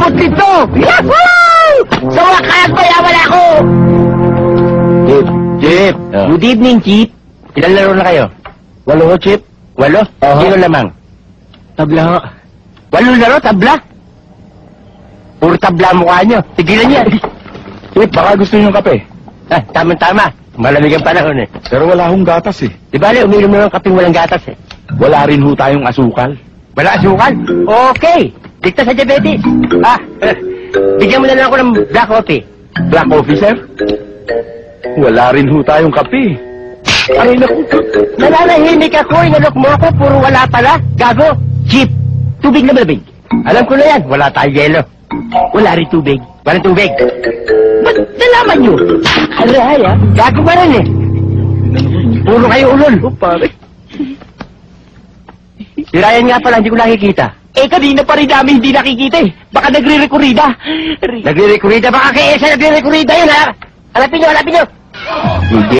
Putito! Yahoo! Sa wakas, mayaman ako! Chip. Good evening, Chief. Ilan laro na kayo? 8 Chip. 8? Sino lamang? Tabla nga. 8 laro, tabla? Puro tabla mukha nyo. Tigilan niya. Chip, baka gusto niyo ng kape. Ah, tama-tama. Malamig ang panahon eh. Pero wala akong gatas eh. Di ba, uminom na ng kapeng walang gatas eh. Wala rin ho tayong asukal. Wala asukal? Okay. Dikta sa diabetes. Ah, bigyan mo na lang ako ng black coffee. Black coffee, sir? Wala rin ho tayong kape. Aray naku. Nananahimik ako, inalok mo ako, puro wala pala. Gago. Cheap. Tubig na malamig. Alam ko na yan, wala tayong yelo. Wala rin tubig. Walang tubig. Ba't nalaman nyo? Aray, ah. Gago ba rin eh? Puro kayo ulol. Oh, pare. Si Ryan nga pala, hindi ko nakikita. Eh, kanina pa rin namin hindi nakikita eh. Baka nagre-rekurida. Nagre-rekurida? Baka kay Esa nagre-rekurida yun, ha? Hanapin nyo, hanapin nyo! Hindi.